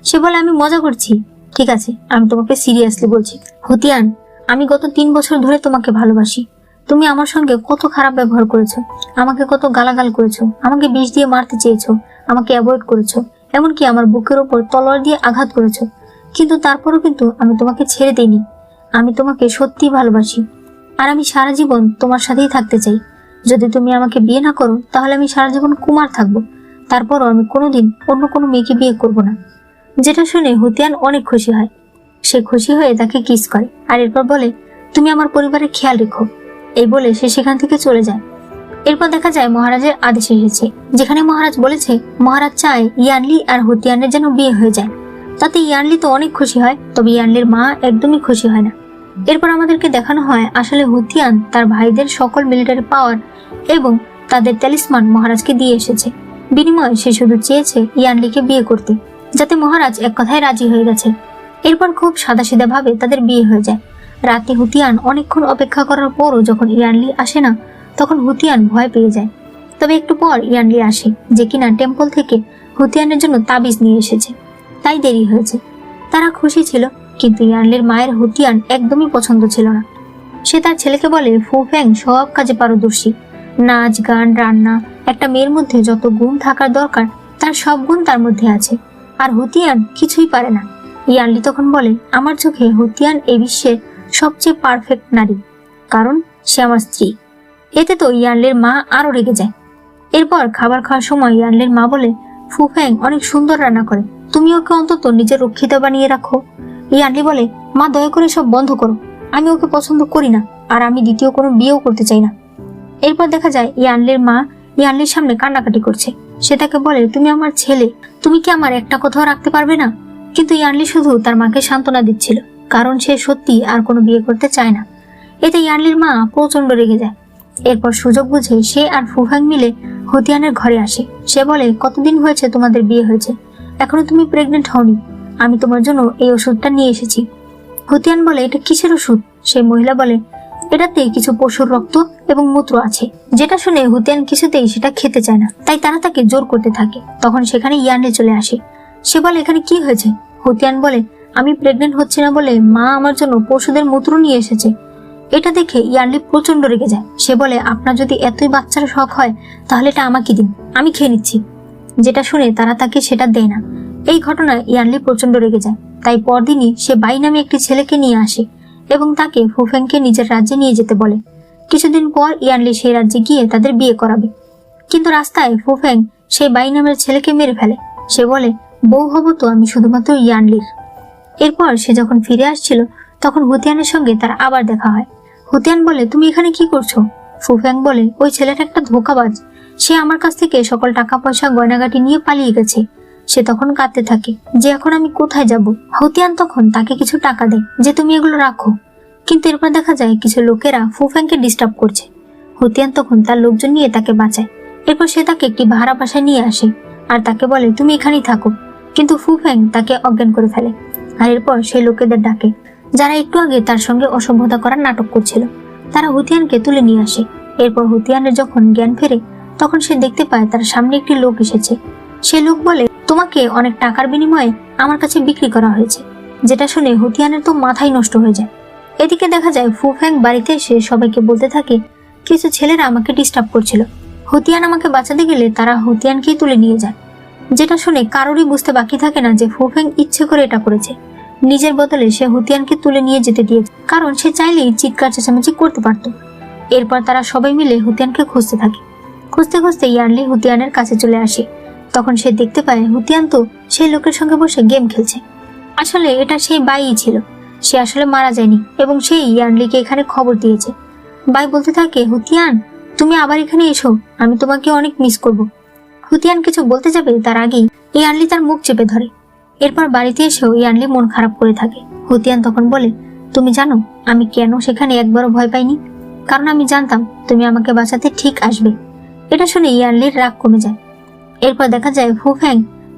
সে বলে, আমি মজা করছি। ঠিক আছে, আমি তোমাকে সিরিয়াসলি বলছি। হুতিয়ান, আমি গত 3 বছর ধরে তোমাকে ভালোবাসি। তুমি আমার সঙ্গে কত খারাপ ব্যবহার করেছো, আমাকে কত গালাগাল করেছো, আমাকে বিষ দিয়ে মারতে চেয়েছো, আমাকে অ্যাভয়েড করেছো, এমনকি আমার বুকের ওপর তলোয়ার দিয়ে আঘাত করেছো, কিন্তু তারপরও কিন্তু আমি তোমাকে ছেড়ে দিইনি। আমি তোমাকে সত্যিই ভালোবাসি, আর আমি সারা জীবন তোমার সাথেই থাকতে চাই। যদি তুমি আমাকে বিয়ে না করো, তাহলে আমি সারা জীবন কুমার থাকবো। তারপরও আমি কোনোদিন অন্য কোনো মেয়েকে বিয়ে করব না। যেটা শুনে হুতিয়ান অনেক খুশি হয়। সে খুশি হয়ে তাকে কিস করে আর এরপর বলে, তুমি আমার পরিবারের খেয়াল রেখো। এই বলে সে সেখান থেকে চলে যায়। এরপর দেখা যায় মহারাজের আদেশ এসেছে, যেখানে মহারাজ বলেছে মহারাজ চায় ইয়ানলি আর হুতিয়ানের যেন বিয়ে হয়ে যায়। তাতে ইয়ানলি তো অনেক খুশি হয়, তবে ইয়ানলির মা একদমই খুশি হয় না। এরপর আমাদেরকে দেখানো হয় আসলে হুতিয়ান তার ভাইদের সকল মিলিটারি পাওয়ার এবং তাদের ট্যালিসমান মহারাজকে দিয়ে এসেছে। বিনিময়ে সে শুধু চেয়েছে ইয়ানলিকে বিয়ে করতে, যাতে মহারাজ এক কথায় রাজি হয়ে গেছে। এরপর খুব সাদাসিধা ভাবে তাদের বিয়ে হয়ে যায়। রাতে হুতিয়ান অনেকক্ষণ অপেক্ষা করার পরও যখন ইয়ানলি আসে না, তখন হুতিয়ান ভয় পেয়ে যায়। তবে একটু পর ইয়ানলি আসে, যে কিনা টেম্পল থেকে হুতিয়ানের জন্য তাবিজ নিয়ে এসেছে। তাই দেরি হয়েছে। তারা খুশি ছিল, কিন্তু ইয়ানলির মায়ের হুতিয়ান একদমই পছন্দ ছিল না। সে তার ছেলেকে বলে, ফুফেং সব কাজে পারদর্শী, নাচ, গান, রান্না, একটা মেয়ের মধ্যে যত গুণ থাকার দরকার তার সব গুণ তার মধ্যে আছে, আর হুতিয়ান কিছুই পারে না। ইয়ানলি তখন বলে, আমার চোখে হুতিয়ান এই বিশ্বের সবচেয়ে পারফেক্ট নারী, কারণ সে আমার স্ত্রী। এতে তো ইয়ানলির মা আরো রেগে যায়। এরপর খাবার খাওয়ার সময় ইয়ানলির মা বলে, ফুফেং অনেক সুন্দর রান্না করে, তুমি ওকে অন্তত নিজের রক্ষিতা বানিয়ে রাখো। ইয়ানলি বলে, মা দয়া করে সব বন্ধ করো, আমি ওকে পছন্দ করি না, আর আমি দ্বিতীয় কোনো বিয়েও করতে চাই না। এরপর দেখা যায় ইয়ানলির মা ইয়ানলির সামনে কান্নাকাটি করছে। সে তাকে বলে, তুমি আমার ছেলে, তুমি কি আমার একটা কথাও রাখতে পারবে না? কিন্তু ইয়ানলি শুধু তার মাকে সান্ত্বনা দিচ্ছিল, কারণ সে সত্যি আর কোনো বিয়ে করতে চায় না। এতে ইয়ানলির মা প্রচন্ড রেগে যায়। এরপর সুযোগ বুঝে সে আর ফুফাং মিলে হুতিয়ানের ঘরে আসে। সে বলে, কতদিন হয়েছে তোমাদের বিয়ে হয়েছে, এখনো তুমি প্রেগনেন্ট হওনি, আমি তোমার জন্য এই ওষুধটা নিয়ে এসেছি। হুতিয়ান বলে, এটা কিসের ওষুধ? সেই মহিলা বলে, এটাতে কিছু পশুর রক্ত এবং মূত্র আছে। যেটা শুনে হুতিয়ান কিছুতেই সেটা খেতে চায় না, তাই তারা তাকে জোর করতে থাকে। তখন সেখানে ইয়ানলি চলে আসে। সে বলে, এখানে কি হয়েছে? হুতিয়ান বলে, আমি প্রেগনেন্ট হচ্ছি না বলে মা আমার জন্য পশুদের মূত্র নিয়ে এসেছে। এটা দেখে ইয়ানলি প্রচন্ড রেগে যায়। সে বলে, আপনার যদি এতই বাচ্চার শখ হয় তাহলে এটা আমাকে দিন, আমি খেয়ে নিচ্ছি। যেটা শুনে তারা তাকে সেটা দেয় না। এই ঘটনায় ইয়ানলি প্রচন্ড রেগে যায়। তাই পরদিনই সে বাই নামে একটি ছেলেকে নিয়ে আসে এবং তাকে ফুফেংকে নিজের রাজ্যে নিয়ে যেতে বলে। কিছুদিন পর ইয়ানলি সেই রাজ্যে গিয়ে তাদের বিয়ে করাবে। কিন্তু রাস্তায় ফুফেং সেই বাই নামের ছেলেকে মেরে ফেলে। সে বলে, বউ হব তো আমি শুধুমাত্র ইয়ানলির। এরপর সে যখন ফিরে আসছিল তখন হুতিয়ানের সঙ্গে তার আবার দেখা হয়। হুতিয়ান বলে, তুমি এখানে কি করছো? ফুফেং বলে, ওই ছেলেটা একটা ধোঁকাবাজ। সে আমার কাছ থেকে সকল টাকা পয়সা গয়নাগাটি নিয়ে পালিয়ে গেছে। সে তখন কাঁদতে থাকে যে এখন আমি কোথায় যাব। হুতিয়ান তখন তাকে কিছু টাকা দেয় যে তুমি এগুলো রাখো। কিন্তু এরপর দেখা যায় কিছু লোকেরা ফুফেংকে ডিস্টার্ব করছে। হুতিয়ান তখন তার লোকজন নিয়ে তাকে বাঁচায়। এরপর সে তাকে একটি ভাড়া বাসায় নিয়ে আসে আর তাকে বলে, তুমি এখানেই থাকো। কিন্তু ফুফেং তাকে অজ্ঞান করে ফেলে। আর এরপর সেই লোকেদের ডাকে যারা একটু আগে তার সঙ্গে অসভ্যতা করার নাটক করছিল। তারা হুতিয়ানকে তুলে নিয়ে আসে। এরপর হুতিয়ানের যখন জ্ঞান ফেরে তখন সে দেখতে পায় তার সামনে একটি লোক এসেছে। সে লোক বলে, তোমাকে অনেক টাকার বিনিময়ে আমার কাছে বিক্রি করা হয়েছে। যেটা শুনে হুতিয়ানের তো মাথাই নষ্ট হয়ে যায়। এদিকে দেখা যায় ফুফেং বাড়িতে এসে সবাইকে বলতে থাকে, কিছু ছেলেরা আমাকে ডিস্টার্ব করছিল। হুতিয়ান আমাকে বাঁচাতে গেলে তারা হুতিয়ানকেই তুলে নিয়ে যায়। যেটা শুনে কারোরই বুঝতে বাকি থাকে না যে ফুফেং ইচ্ছে করে এটা করেছে। নিজের বদলে সে হুতিয়ানকে তুলে নিয়ে যেতে দিয়েছে, কারণ সে চাইলেই চিৎকার চেঁচামেচি করতে পারত। এরপর তারা সবাই মিলে হুতিয়ানকে খুঁজতে থাকে। খুঁজতে খুঁজতে ইয়ানলি হুতিয়ানের কাছে চলে আসে। তখন সে দেখতে পায় হুতিয়ান তো সেই লোকের সঙ্গে বসে গেম খেলছে। আসলে এটা সেই বাইই ছিল। সে আসলে মারা যায়নি এবং সেই ইয়ানলিকে এখানে খবর দিয়েছে। বাই বলতে থাকে, হুতিয়ান তুমি আবার এখানে এসো, আমি তোমাকে অনেক মিস করব। হুতিয়ান কিছু বলতে যাবে তার আগেই ইয়ানলি তার মুখ চেপে ধরে। এরপর বাড়িতে এসেও ইয়ানলি মন খারাপ করে থাকে। হুতিয়ান তখন বলে, তুমি জানো আমি কেন সেখানে একবারও ভয় পাইনি? কারণ আমি জানতাম তুমি আমাকে বাঁচাতে ঠিক আসবে। এটা শুনে ইয়ানলির রাগ কমে যায়। এরপর দেখা যায় ফুফেং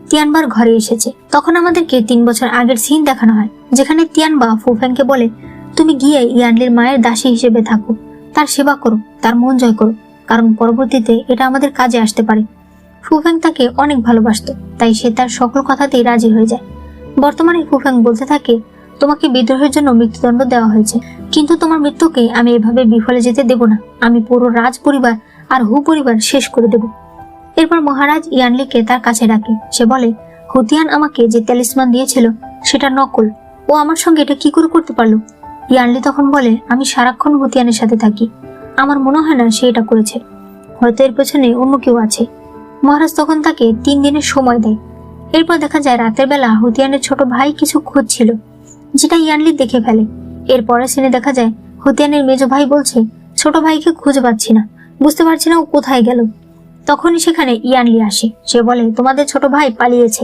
তিয়ানবার ঘরে এসেছে। তখন আমাদেরকে 3 বছর আগের সিন দেখানো হয়, যেখানে তিয়ানবা ফুফেংকে বলে, তুমি গিয়ে ইয়ানলির মায়ের দাসী হিসেবে থাকো, তার সেবা করো, তার মন জয় করো, কারণ পরবর্তীতে এটা আমাদের কাজে আসতে পারে। ফুফেং তাকে অনেক ভালোবাসত, তাই সে তার সকল কথাতেই রাজি হয়ে যায়। বর্তমানে ফুফেং বলতে থাকে, তোমাকে বিদ্রোহের জন্য মৃত্যুদণ্ড দেওয়া হয়েছে, কিন্তু তোমার মৃত্যুকে আমি এভাবে বিফলে যেতে দেব না। আমি পুরো রাজ পরিবার আর হু পরিবার শেষ করে দেব। এরপর মহারাজ ইয়ানলিকে তার কাছে ডাকে। সে বলে, হুতিয়ান আমাকে যে ট্যালিসমান দিয়েছিল সেটা নকল। ও আমার সঙ্গে এটা কি করে করতে পারলো? ইয়ানলি তখন বলে, আমি সারাক্ষণ হুতিয়ানের সাথে থাকি, আমার মনে হয় না সে এটা করেছে, হয়তো এর পেছনে অন্য কেউ আছে। মহারাজ তখন তাকে 3 দিনের সময় দেয়। এরপর দেখা যায় রাতের বেলা হুতিয়ানের ছোট ভাই কিছু খুঁজছিল, যেটা ইয়ানলি দেখে ফেলে। এরপরে সিনে দেখা যায় হুতিয়ানের মেজ ভাই বলছে, ছোট ভাইকে খুঁজে পাচ্ছি না, বুঝতে পারছি না ও কোথায় গেল। তখনই সেখানে ইয়ানলি আসে। সে বলে, তোমাদের ছোট ভাই পালিয়েছে,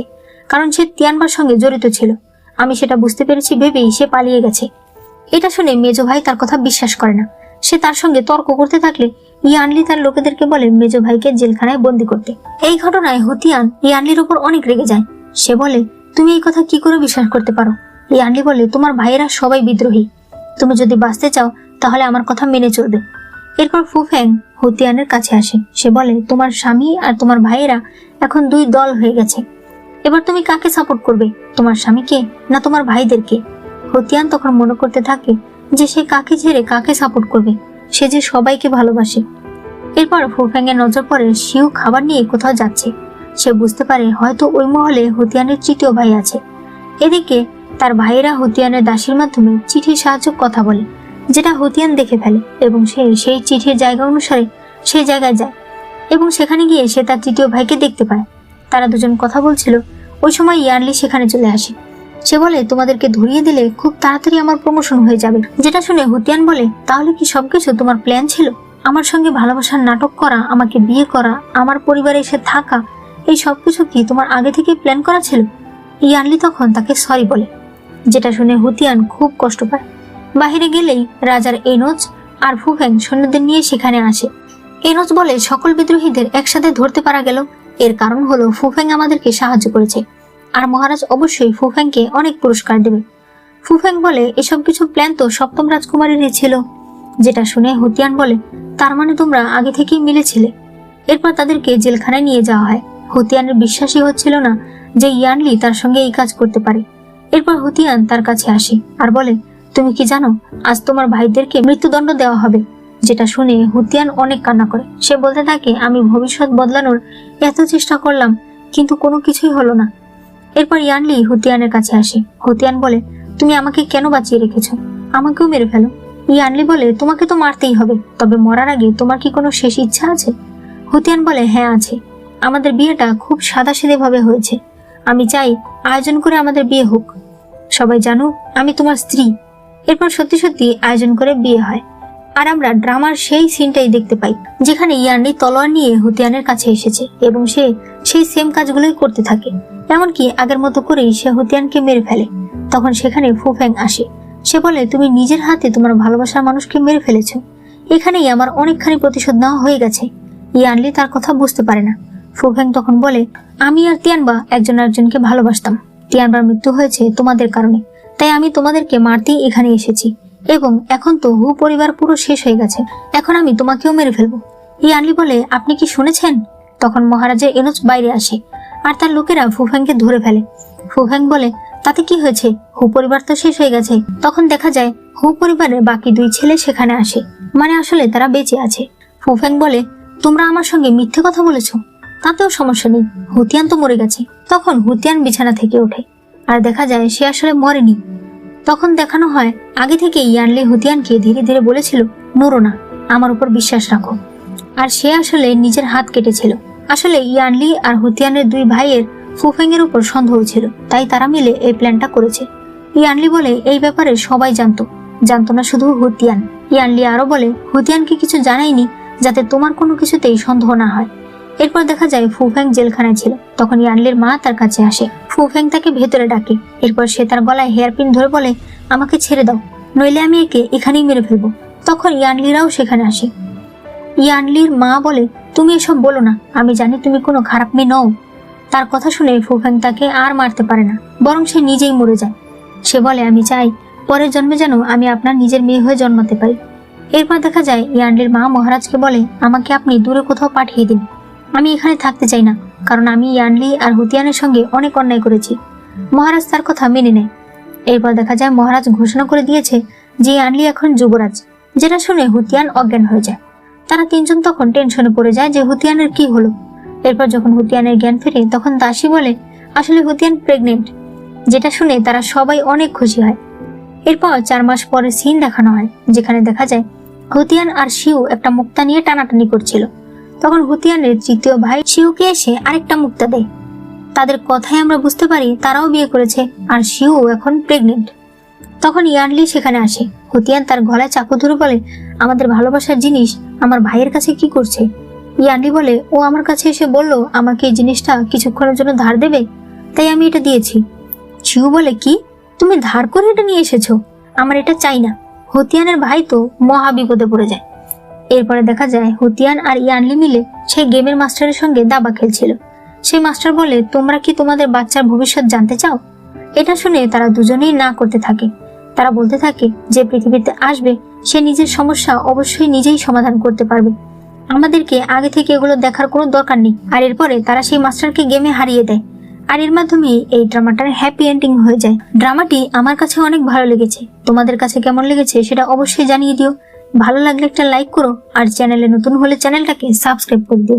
কারণ সে তিয়ানবার সঙ্গে জড়িত ছিল। আমি সেটা বুঝতে পেরেছি ভেবেই সে পালিয়ে গেছে। এটা শুনে মেজ ভাই তার কথা বিশ্বাস করে না। সে তার সঙ্গে তর্ক করতে থাকলে ইয়ানলি তার লোকেদেরকে বলে মেজ ভাইকে জেলখানায় বন্দি করতে। এই ঘটনায় হুতিয়ান ইয়ানলির উপর অনেক রেগে যায়। সে বলে, তুমি এই কথা কি করে বিশ্বাস করতে পারো? ইয়ানলি বলে, তোমার ভাইয়েরা সবাই বিদ্রোহী, তুমি যদি বাঁচতে চাও তাহলে আমার কথা মেনে চলবে। এরপর ফুফেং হুতিয়ানের কাছে আসে। সে বলে, তোমার স্বামী আর তোমার ভাইয়েরা এখন 2 দল হয়ে গেছে। এবার তুমি কাকে সাপোর্ট করবে, তোমার স্বামীকে না তোমার ভাইদেরকে? হুতিয়ান তখন মনে করতে থাকে যে সে কাকে ছেড়ে কাকে সাপোর্ট করবে, সে যে সবাইকে ভালোবাসে। এরপর ফুফেং এর নজর পড়ে শিউ খাবার নিয়ে কোথাও যাচ্ছে। সে বুঝতে পারে হয়তো ওই মহলে হুতিয়ানের 3য় ভাই আছে। এদিকে তার ভাইয়েরা হুতিয়ানের দাসীর মাধ্যমে চিঠির সাহায্যে কথা বলে, যেটা হুতিয়ান দেখে ফেলে এবং সে সেই চিঠির জায়গা অনুসারে সেই জায়গায় যায় এবং সেখানে গিয়ে সে তার 3য় ভাইকে দেখতে পায়। তারা দুজন কথা বলছিল। ওই সময় ইয়ানলি সেখানে চলে আসে। সে বলে, তোমাদেরকে ধরিয়ে দিলে খুব তাড়াতাড়ি আমার প্রমোশন হয়ে যাবে। যেটা শুনে হুতিয়ান বলে, তাহলে কি সবকিছু তোমার প্ল্যান ছিল? আমার সঙ্গে ভালোবাসার নাটক করা, আমাকে বিয়ে করা, আমার পরিবারে এসে থাকা, এই সবকিছু কি তোমার আগে থেকে প্ল্যান করা ছিল? ইয়ানলি তখন তাকে সরি বলে। যেটা শুনে হুতিয়ান খুব কষ্ট পায়। বাহিরে গেলেই রাজার এনোজ আর ফুফেং সৈন্যদের নিয়ে সেখানে আসে। এনোজ বলে, সকল বিদ্রোহীদের একসাথে ধরতে পারা গেল, এর কারণ হলো ফুফেং আমাদেরকে সাহায্য করেছে, আর মহারাজ অবশ্যই ফুফেংকে অনেক পুরস্কার দেবে। ফুফেং বলে, এসব কিছু প্ল্যান তো 7ম রাজকুমারীরই ছিল। যেটা শুনে হুতিয়ান বলে, তার মানে তোমরা আগে থেকেই মিলেছিলে। এরপর তাদেরকে জেলখানায় নিয়ে যাওয়া হয়। হুতিয়ানের বিশ্বাসই হচ্ছিল না যে ইয়ানলি তার সঙ্গে এই কাজ করতে পারে। এরপর হুতিয়ান তার কাছে আসে আর বলে, তুমি কি জানো আজ তোমার ভাইদেরকে মৃত্যুদণ্ড দেওয়া হবে? যেটা শুনে হুতিয়ান অনেক কান্না করে। সে বলতে থাকে, আমি ভবিষ্যৎ বদলানোর এত চেষ্টা করলাম কিন্তু কোনো কিছুই হলো না। এরপর ইয়ানলি হুতিয়ানের কাছে আসে। হুতিয়ান বলে, তুমি আমাকে কেন বাঁচিয়ে রেখেছো? আমাকেও মেরে ফেলো। ইয়ানলি বলে, তোমাকে তো মারতেই হবে, তবে মরার আগে তোমার কি কোনো শেষ ইচ্ছা আছে? হুতিয়ান বলে, হ্যাঁ আছে। আমাদের বিয়েটা খুব সাদাসিধে ভাবে হয়েছে। আমি চাই আয়োজন করে আমাদের বিয়ে হোক, সবাই জানুক আমি তোমার স্ত্রী। এরপর সত্যি সত্যি আয়োজন করে বিয়ে হয়। আর আমরা ড্রামার সেই সিনটাই দেখতে পাই যেখানে ইয়ানলি তলোয়ার নিয়ে হুতিয়ানের কাছে এসেছে এবং সে সেই সেম কাজগুলোই করতে থাকে। এমনকি আগের মতো করেই সে হুতিয়ানকে মেরে ফেলে। তখন সেখানে ফুফেং আসে। সে বলে, তুমি নিজের হাতে তোমার ভালোবাসার মানুষকে মেরে ফেলেছো। এখানেই আমার অনেকখানি প্রতিশোধ নেওয়া হয়ে গেছে। ইয়ানলি তার কথা বুঝতে পারে না। ফুফেং তখন বলে, আমি আর তিয়ানবা একজন আরেকজনকে ভালোবাসতাম। তিয়ানবার মৃত্যু হয়েছে তোমাদের কারণে, তাই আমি তোমাদেরকে মারতেই এখানে এসেছি। এবং এখন তো হু পরিবার পুরো শেষ হয়ে গেছে, এখন আমি তোমাকেও মেরে ফেলবো। ইয়ানলি বলে, আপনি কি শুনেছেন? তখন মহারাজের এনোচ বাইরে আসে আর তার লোকেরা ফুফেংকে ধরে ফেলে। ফুফেং বলে, তাতে কি হয়েছে, হু পরিবার তো শেষ হয়ে গেছে। তখন দেখা যায় হু পরিবারের বাকি দুই ছেলে সেখানে আসে, মানে আসলে তারা বেঁচে আছে। ফুফেং বলে, তোমরা আমার সঙ্গে মিথ্যে কথা বলেছো, তাতেও সমস্যা নেই, হুতিয়ান তো মরে গেছে। তখন হুতিয়ান বিছানা থেকে ওঠে আর দেখা যায় সে আসলে মরেনি। তখন দেখানো হয় আগে থেকে ইয়ানলি হুতিয়ানকে ধীরে ধীরে বলেছিল, নড়ো না, আমার উপর বিশ্বাস রাখো। আর সে আসলে নিজের হাত কেটেছিল। আসলে ইয়ানলি আর হুতিয়ানের দুই ভাইয়ের ফুফেং এর উপর সন্দেহ ছিল, তাই তারা মিলে এই প্ল্যানটা করেছে। ইয়ানলি বলে, এই ব্যাপারে সবাই জানতো না শুধু হুতিয়ান। ইয়ানলি আরো বলে, হুতিয়ানকে কিছু জানাইনি যাতে তোমার কোনো কিছুতেই সন্দেহ না হয়। এরপর দেখা যায় ফুফেং জেলখানায় ছিল। তখন ইয়ানলির মা তার কাছে আসে। ফুফেং তাকে ভেতরে ডাকে। এরপর সে তার গলায় হেয়ারপিন ধরে বলে, আমাকে ছেড়ে দাও, নইলে আমি একে এখানেই মেরে ফেলবো। তখন ইয়ানলিরাও সেখানে আসে। ইয়ানলির মা বলে, তুমি এসব বলো না, আমি জানি তুমি কোনো খারাপ মেয়ে নও। তার কথা শুনে ফুফেং তাকে আর মারতে পারে না, বরং সে নিজেই মরে যায়। সে বলে, আমি চাই পরের জন্মে যেন আমি আপনার নিজের মেয়ে হয়ে জন্মাতে পারি। এরপর দেখা যায় ইয়ানলির মা মহারাজকে বলে, আমাকে আপনি দূরে কোথাও পাঠিয়ে দিন, আমি এখানে থাকতে চাই না, কারণ আমি ইয়ানলি আর হুতিয়ানের সঙ্গে অনেক অন্যায় করেছি। মহারাজ তার কথা মেনে নেয়। এরপর দেখা যায় মহারাজ ঘোষণা করে দিয়েছে যে ইয়ানলি এখন যুবরাজ, যেটা শুনে হুতিয়ান অজ্ঞান হয়ে যায়। তারা তিনজন তখন টেনশনে পড়ে যায় যে হুতিয়ানের কি হলো। এরপর যখন হুতিয়ানের জ্ঞান ফেরে তখন দাসী বলে, আসলে হুতিয়ান প্রেগনেন্ট, যেটা শুনে তারা সবাই অনেক খুশি হয়। এরপর 4 মাস পরে সিন দেখানো হয় যেখানে দেখা যায় হুতিয়ান আর শিউ একটা মুক্তা নিয়ে টানাটানি করছিল। তখন হুতিয়ানের তৃতীয় ভাই শিউকে এসে আরেকটা মুক্তা দেয়। তাদের কথায় আমরা বুঝতে পারি তারাও বিয়ে করেছে আর শিউ এখন প্রেগনেন্ট। তখন ইয়ানলি সেখানে আসে। হুতিয়ান তার গলায় চাকু ধরে বলে, আমাদের ভালোবাসার জিনিস আমার ভাইয়ের কাছে কি করছে? ইয়ানলি বলে, ও আমার কাছে এসে বলল আমাকে এই জিনিসটা কিছুক্ষণের জন্য ধার দেবে, তাই আমি এটা দিয়েছি। শিউ বলে, কি, তুমি ধার করে এটা নিয়ে এসেছো? আমার এটা চাই না। হুতিয়ানের ভাই তো মহা বিপদে পড়ে যায়। এরপরে দেখা যায় হুতিয়ান আর ইয়ানলি মিলে সেই গেমের মাস্টারের সঙ্গে দাবা খেলছিল। সেই মাস্টার বলে, তোমরা কি তোমাদের বাচ্চার ভবিষ্যৎ জানতে চাও? এটা শুনে তারা দুজনেই না করতে থাকে। তারা বলতে থাকে যে পৃথিবীতে আসবে সে নিজের সমস্যা অবশ্যই নিজেই সমাধান করতে পারবে, আমাদেরকে আগে থেকে এগুলো দেখার কোনো দরকার নেই। আর এরপরে তারা সেই মাস্টারকে গেমে হারিয়ে দেয়। আর এর মাধ্যমে এই ড্রামাটার হ্যাপি এন্ডিং হয়ে যায়। ড্রামাটি আমার কাছে অনেক ভালো লেগেছে, তোমাদের কাছে কেমন লেগেছে সেটা অবশ্যই জানিয়ে দিও। ভালো লাগলে একটা লাইক করো আর চ্যানেলে নতুন হলে চ্যানেলটাকে সাবস্ক্রাইব করে দিও।